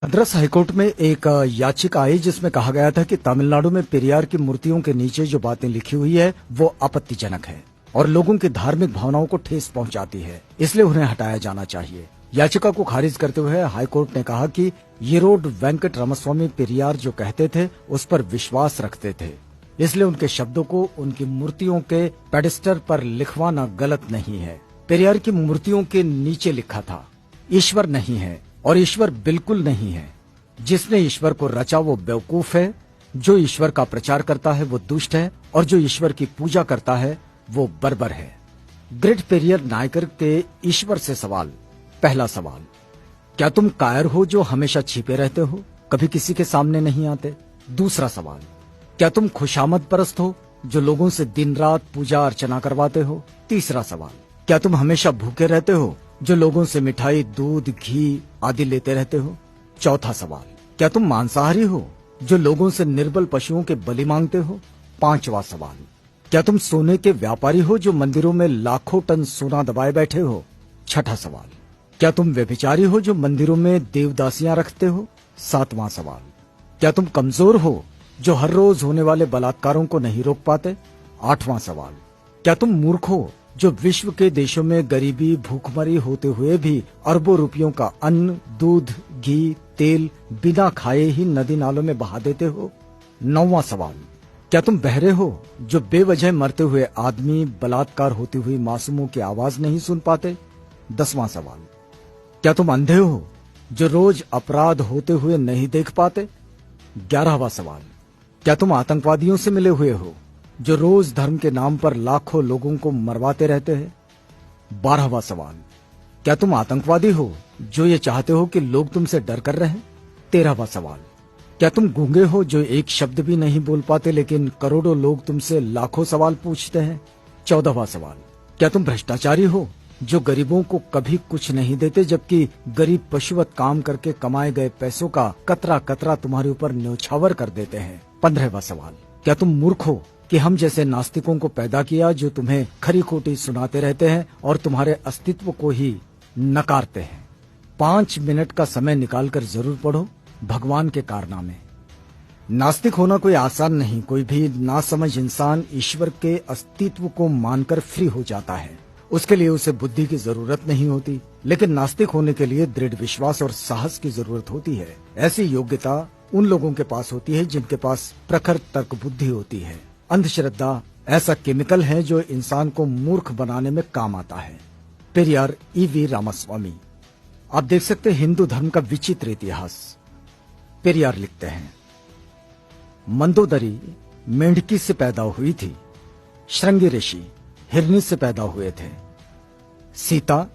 Madras high court में एक याचिका आई जिसमें कहा गया था कि तमिलनाडु में पेरियार की मूर्तियों के नीचे जो बातें लिखी हुई है वो आपत्तिजनक है और लोगों की धार्मिक भावनाओं को ठेस पहुंचाती है, इसलिए उन्हें हटाया जाना चाहिए। याचिका को खारिज करते हुए हाईकोर्ट ने कहा कि येरोड वेंकट रामास्वामी पेरियार जो कहते थे उस पर विश्वास रखते थे, इसलिए उनके शब्दों को उनकी मूर्तियों के पेडेस्टल पर लिखवाना गलत नहीं है। पेरियार की मूर्तियों के नीचे लिखा था, ईश्वर नहीं है और ईश्वर बिल्कुल नहीं है। जिसने ईश्वर को रचा वो बेवकूफ है, जो ईश्वर का प्रचार करता है वो दुष्ट है और जो ईश्वर की पूजा करता है वो बर्बर है। ग्रेट पेरियर नायकर के ईश्वर से सवाल। पहला सवाल, क्या तुम कायर हो जो हमेशा छिपे रहते हो, कभी किसी के सामने नहीं आते? दूसरा सवाल, क्या तुम खुशामद परस्त हो जो लोगों से दिन रात पूजा अर्चना करवाते हो? तीसरा सवाल, क्या तुम हमेशा भूखे रहते हो जो लोगों से मिठाई, दूध, घी आदि लेते रहते हो? चौथा सवाल, क्या तुम मांसाहारी हो जो लोगों से निर्बल पशुओं के बलि मांगते हो? पांचवा सवाल, क्या तुम सोने के व्यापारी हो जो मंदिरों में लाखों टन सोना दबाए बैठे हो? छठा सवाल, क्या तुम व्यभिचारी हो जो मंदिरों में देवदासियां रखते हो? सातवां सवाल, क्या तुम कमजोर हो जो हर रोज होने वाले बलात्कारों को नहीं रोक पाते? आठवां सवाल, क्या तुम मूर्ख हो जो विश्व के देशों में गरीबी, भूखमरी होते हुए भी अरबों रुपयों का अन्न, दूध, घी, तेल बिना खाए ही नदी नालों में बहा देते हो? नौवां सवाल, क्या तुम बहरे हो जो बेवजह मरते हुए आदमी, बलात्कार होती हुई मासूमों की आवाज नहीं सुन पाते? 10वां सवाल, क्या तुम अंधे हो जो रोज अपराध होते हुए नहीं देख पाते? 11वां सवाल, क्या तुम आतंकवादियों से मिले हुए हो जो रोज धर्म के नाम पर लाखों लोगों को मरवाते रहते हैं? 12वां सवाल, क्या तुम आतंकवादी हो जो ये चाहते हो कि लोग तुमसे डर कर रहें? 13वां सवाल, क्या तुम गूंगे हो जो एक शब्द भी नहीं बोल पाते लेकिन करोड़ों लोग तुमसे लाखों सवाल पूछते हैं? 14वां सवाल, क्या तुम भ्रष्टाचारी हो जो गरीबों को कभी कुछ नहीं देते जबकि गरीब पशुवत काम करके कमाए गए पैसों का कतरा कतरा तुम्हारे ऊपर न्यौछावर कर देते हैं? 15वां सवाल, क्या तुम मूर्ख हो कि हम जैसे नास्तिकों को पैदा किया जो तुम्हें खरी खोटी सुनाते रहते हैं और तुम्हारे अस्तित्व को ही नकारते हैं? 5 मिनट का समय निकालकर जरूर पढ़ो भगवान के कारनामे। नास्तिक होना कोई आसान नहीं। कोई भी नासमझ इंसान ईश्वर के अस्तित्व को मानकर फ्री हो जाता है, उसके लिए उसे बुद्धि की जरूरत नहीं होती, लेकिन नास्तिक होने के लिए दृढ़ विश्वास और साहस की जरूरत होती है। ऐसी योग्यता उन लोगों के पास होती है जिनके पास प्रखर तर्क बुद्धि होती है। अंधश्रद्धा ऐसा केमिकल है जो इंसान को मूर्ख बनाने में काम आता है। पेरियार ईवी रामास्वामी। आप देख सकते हैं हिंदू धर्म का विचित्र इतिहास। पेरियार लिखते हैं, मंदोदरी मेंढकी से पैदा हुई थी, श्रृंगी ऋषि हिरनी से पैदा हुए थे, सीता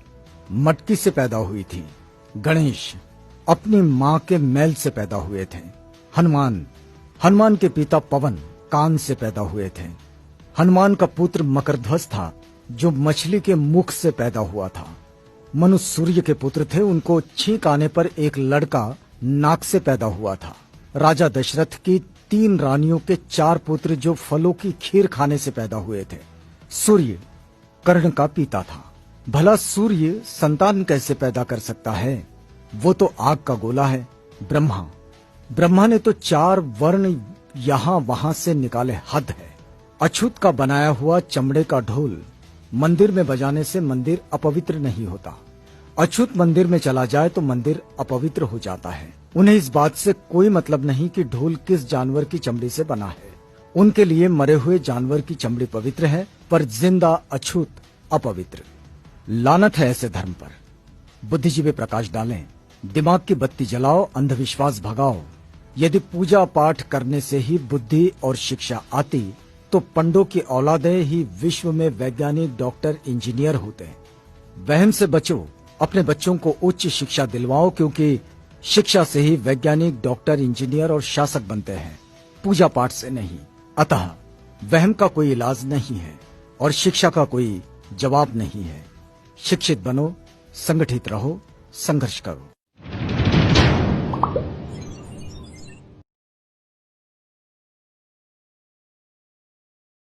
मटकी से पैदा हुई थी, गणेश अपनी मां के मैल से पैदा हुए थे, हनुमान के पिता पवन कान से पैदा हुए थे, हनुमान का पुत्र मकरध्वज था जो मछली के मुख से पैदा हुआ था, मनु सूर्य के पुत्र थे, उनको छींक आने पर एक लड़का नाक से पैदा हुआ था, राजा दशरथ की 3 रानियों के 4 पुत्र जो फलों की खीर खाने से पैदा हुए थे, सूर्य कर्ण का पिता था। भला सूर्य संतान कैसे पैदा कर सकता है? वो तो आग का गोला है। ब्रह्मा ने तो 4 वर्ण यहां वहां से निकाले, हद है। अछूत का बनाया हुआ चमड़े का ढोल मंदिर में बजाने से मंदिर अपवित्र नहीं होता। अछूत मंदिर में चला जाए तो मंदिर अपवित्र हो जाता है। उन्हें इस बात से कोई मतलब नहीं कि ढोल किस जानवर की चमड़ी से बना है। उनके लिए मरे हुए जानवर की चमड़ी पवित्र है पर जिंदा अछूत अपवित्र। लानत है ऐसे धर्म पर। बुद्धिजीवी प्रकाश डालें, दिमाग की बत्ती जलाओ, अंधविश्वास भगाओ। यदि पूजा पाठ करने से ही बुद्धि और शिक्षा आती तो पंडों की औलादें ही विश्व में वैज्ञानिक, डॉक्टर, इंजीनियर होते। वहम से बचो, अपने बच्चों को उच्च शिक्षा दिलवाओ क्योंकि शिक्षा से ही वैज्ञानिक, डॉक्टर, इंजीनियर और शासक बनते हैं, पूजा पाठ से नहीं। अतः वहम का कोई इलाज नहीं है और शिक्षा का कोई जवाब नहीं है। शिक्षित बनो, संगठित रहो, संघर्ष करो।